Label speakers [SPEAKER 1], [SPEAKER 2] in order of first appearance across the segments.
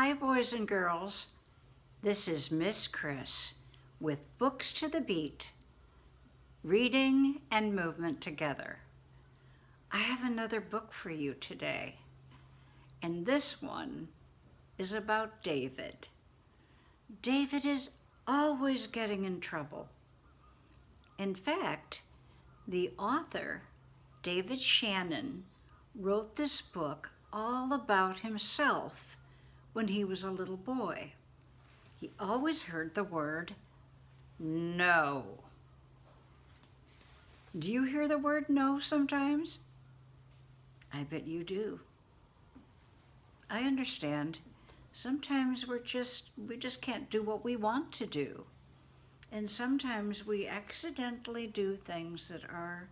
[SPEAKER 1] Hi, boys and girls. This is Miss Chris with Books to the Beat, reading and movement together. I have another book for you today, and this one is about David. David is always getting in trouble. In fact, the author, David Shannon, wrote this book all about himself when he was a little boy. He always heard the word no. Do you hear the word no sometimes? I bet you do. I understand. Sometimes we just can't do what we want to do. And sometimes we accidentally do things that are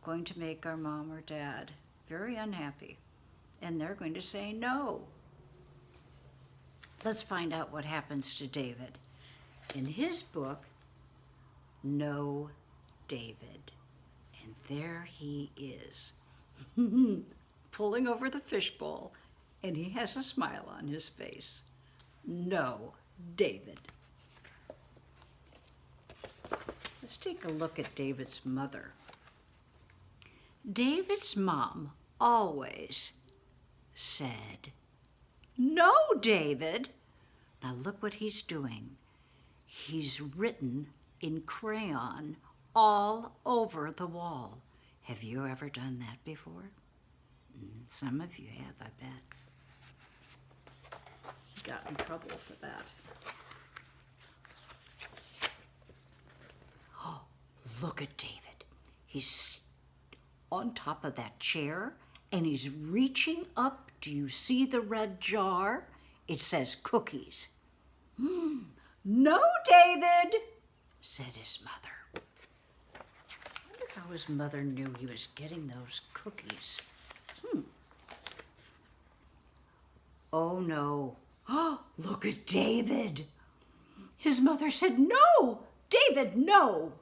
[SPEAKER 1] going to make our mom or dad very unhappy. And they're going to say no. Let's find out what happens to David. In his book, No David. And there he is, pulling over the fishbowl, and he has a smile on his face. No David. Let's take a look at David's mother. David's mom always said, "No, David." Now look what he's doing. He's written in crayon all over the wall. Have you ever done that before? Some of you have, I bet. He got in trouble for that. Oh, look at David. He's on top of that chair and he's reaching up. Do you see the red jar? It says cookies. No, David, said his mother. I wonder how his mother knew he was getting those cookies. Oh, no. Oh, look at David. His mother said, "No, David, no."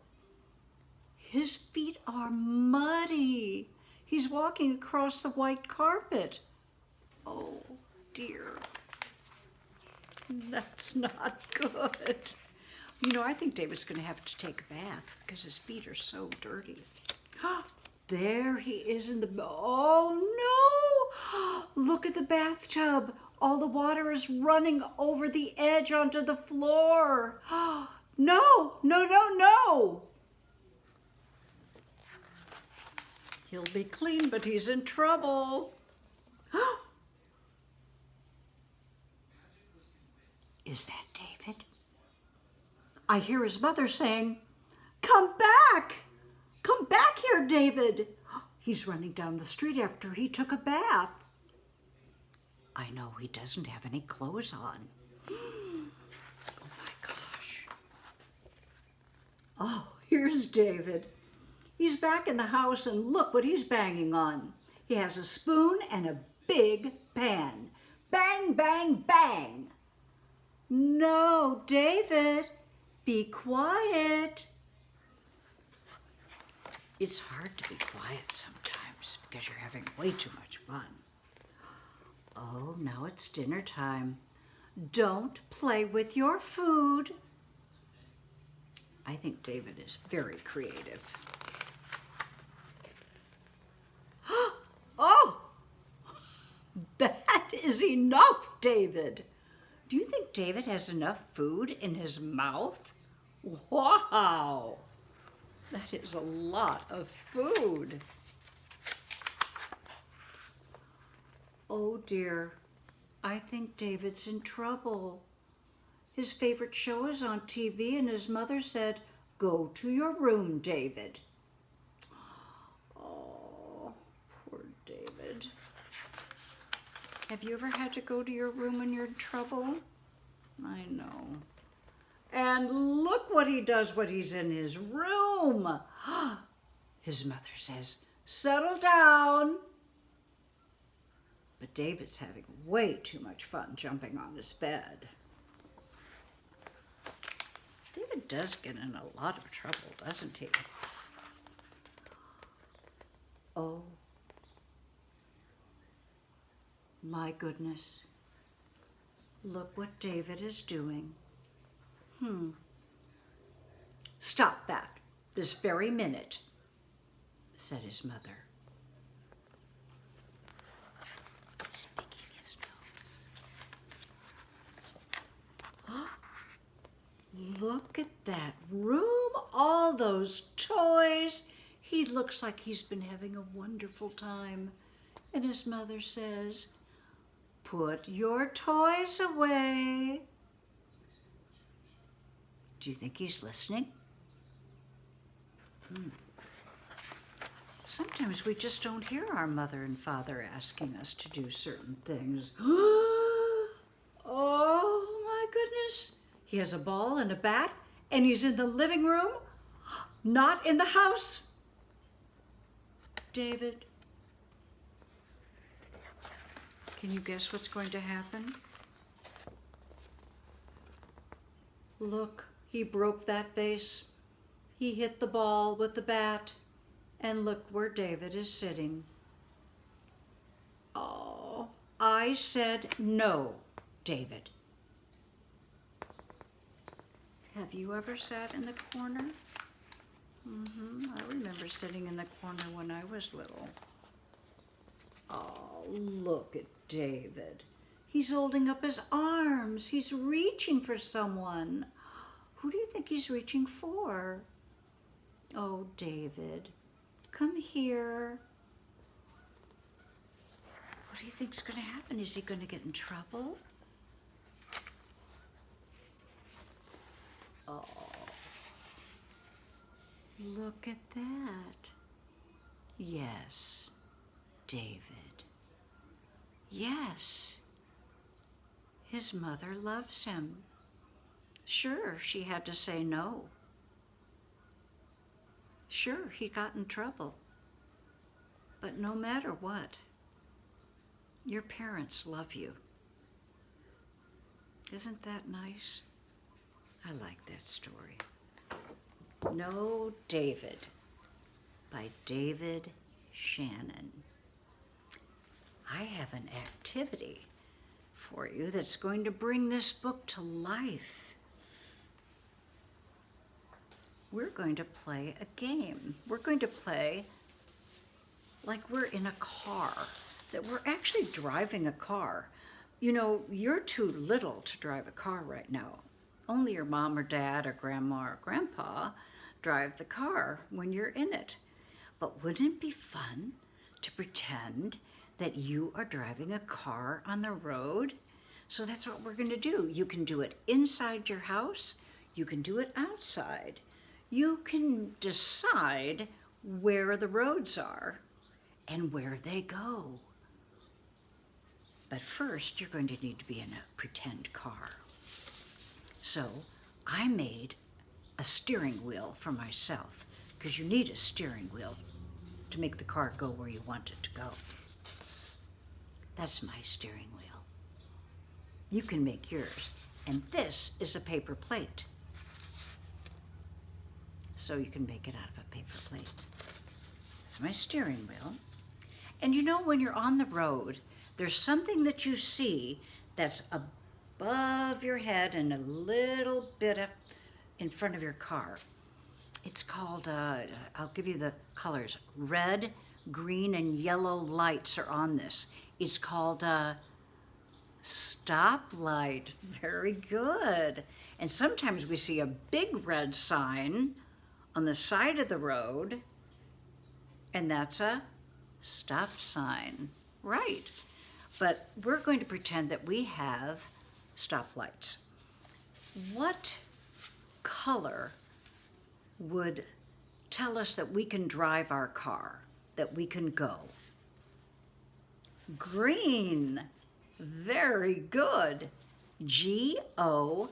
[SPEAKER 1] His feet are muddy. He's walking across the white carpet. Oh, dear. That's not good. You know, I think David's going to have to take a bath because his feet are so dirty. There he is in the... Oh, no! Look at the bathtub. All the water is running over the edge onto the floor. No, no, no, no! He'll be clean, but he's in trouble. Is that David? I hear his mother saying, "Come back! Come back here, David!" He's running down the street after he took a bath. I know he doesn't have any clothes on. Oh my gosh. Oh, here's David. He's back in the house and look what he's banging on. He has a spoon and a big pan. Bang, bang, bang. No, David, be quiet. It's hard to be quiet sometimes because you're having way too much fun. Oh, now it's dinner time. Don't play with your food. I think David is very creative. Oh, that is enough, David. Do you think David has enough food in his mouth? Wow, that is a lot of food. Oh dear, I think David's in trouble. His favorite show is on TV and his mother said, "Go to your room, David." Oh, poor David. Have you ever had to go to your room when you're in trouble? I know. And look what he does when he's in his room. His mother says, "Settle down." But David's having way too much fun jumping on his bed. David does get in a lot of trouble, doesn't he? Oh, my goodness. Look what David is doing. Stop that this very minute, said his mother, picking his nose. Look at that room, all those toys. He looks like he's been having a wonderful time. And his mother says, "Put your toys away." Do you think he's listening? Sometimes we just don't hear our mother and father asking us to do certain things. Oh my goodness. He has a ball and a bat, and he's in the living room, not in the house. David, can you guess what's going to happen? Look, he broke that vase. He hit the ball with the bat, and look where David is sitting. Oh, I said no, David. Have you ever sat in the corner? I remember sitting in the corner when I was little. Oh, look at David. He's holding up his arms. He's reaching for someone. Who do you think he's reaching for? Oh, David, come here. What do you think's going to happen? Is he going to get in trouble? Oh, look at that. Yes, David. Yes, his mother loves him. Sure, she had to say no. Sure, he got in trouble. But no matter what, your parents love you. Isn't that nice? I like that story. No, David, by David Shannon. I have an activity for you that's going to bring this book to life. We're going to play a game. We're going to play like we're in a car, that we're actually driving a car. You know, you're too little to drive a car right now. Only your mom or dad or grandma or grandpa drive the car when you're in it. But wouldn't it be fun to pretend that you are driving a car on the road? So that's what we're going to do. You can do it inside your house. You can do it outside. You can decide where the roads are and where they go. But first, you're going to need to be in a pretend car. So I made a steering wheel for myself, because you need a steering wheel to make the car go where you want it to go. That's my steering wheel. You can make yours. And this is a paper plate. So you can make it out of a paper plate. That's my steering wheel. And you know, when you're on the road, there's something that you see that's above your head and a little bit up in front of your car. It's called, I'll give you the colors. Red, green, and yellow lights are on this. It's called a stoplight. Very good. And sometimes we see a big red sign on the side of the road, and that's a stop sign. Right. But we're going to pretend that we have stoplights. What color would tell us that we can drive our car, that we can go? Green. Very good. G-O,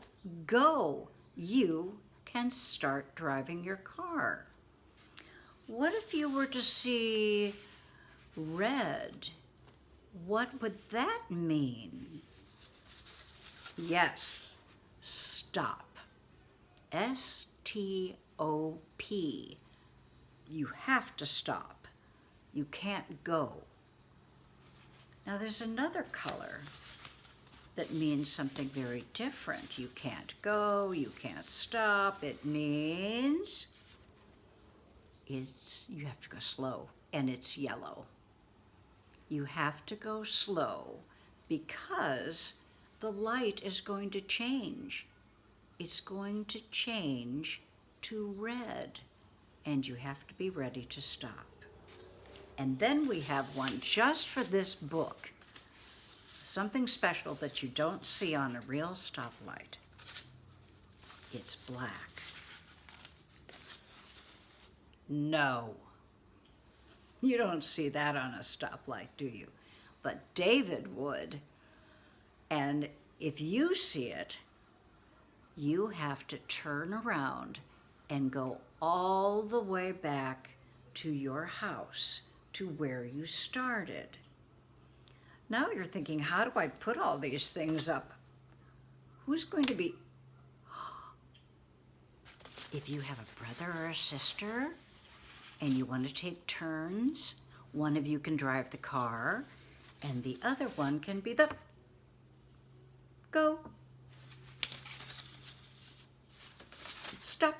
[SPEAKER 1] go. You can start driving your car. What if you were to see red? What would that mean? Yes, stop. S-T-O-P. You have to stop. You can't go. Now there's another color. that means something very different. You can't go, you can't stop. It means you have to go slow, and it's yellow. You have to go slow because the light is going to change. It's going to change to red, and you have to be ready to stop. And then we have one just for this book, something special that you don't see on a real stoplight. It's black. No, you don't see that on a stoplight, do you? But David would. And if you see it, you have to turn around and go all the way back to your house, to where you started. Now you're thinking, how do I put all these things up? Who's going to be... If you have a brother or a sister and you want to take turns, one of you can drive the car and the other one can be the... Go. Stop.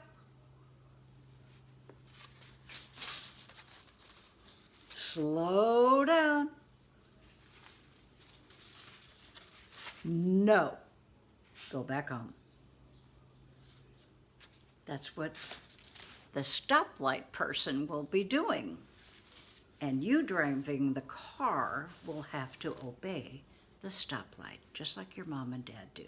[SPEAKER 1] Slow down. No. Go back home. That's what the stoplight person will be doing. And you driving the car will have to obey the stoplight, just like your mom and dad do.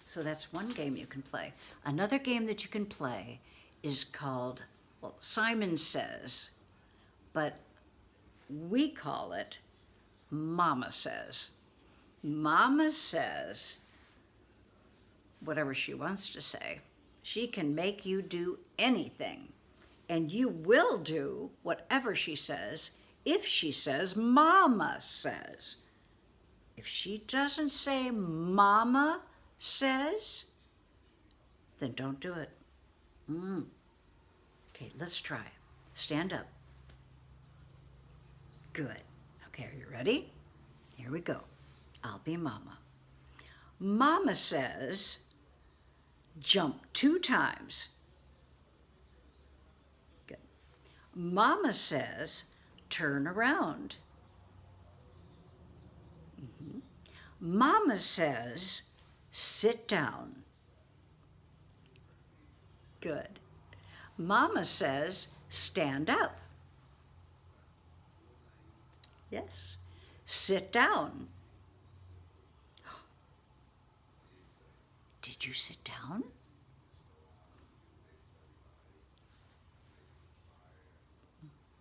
[SPEAKER 1] So that's one game you can play. Another game that you can play is called, well, Simon Says, but we call it Mama Says. Mama says whatever she wants to say. She can make you do anything, and you will do whatever she says if she says Mama says. If she doesn't say Mama says, then don't do it. Okay, let's try. Stand up. Good. Okay, are you ready? Here we go. I'll be Mama. Mama says, jump 2 times. Good. Mama says, turn around. Mama says, sit down. Good. Mama says, stand up. Yes. Sit down. Did you sit down?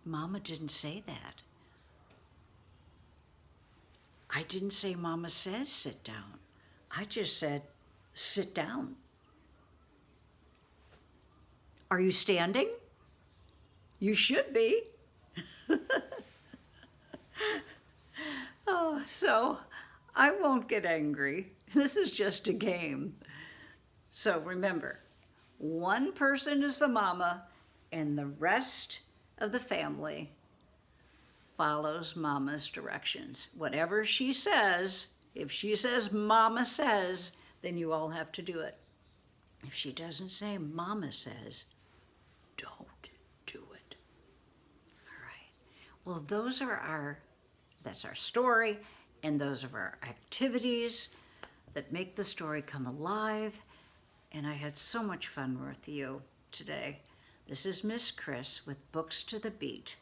[SPEAKER 1] Mama didn't say that. I didn't say Mama says sit down. I just said sit down. Are you standing? You should be. Oh, so I won't get angry. This is just a game. So remember, one person is the mama and the rest of the family follows Mama's directions. Whatever she says, if she says Mama says, then you all have to do it. If she doesn't say Mama says, don't do it. All right. Well, that's our story, and those are our activities that make the story come alive. And I had so much fun with you today. This is Miss Chris with Books to the Beat,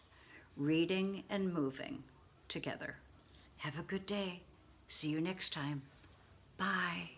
[SPEAKER 1] reading and moving together. Have a good day. See you next time. Bye.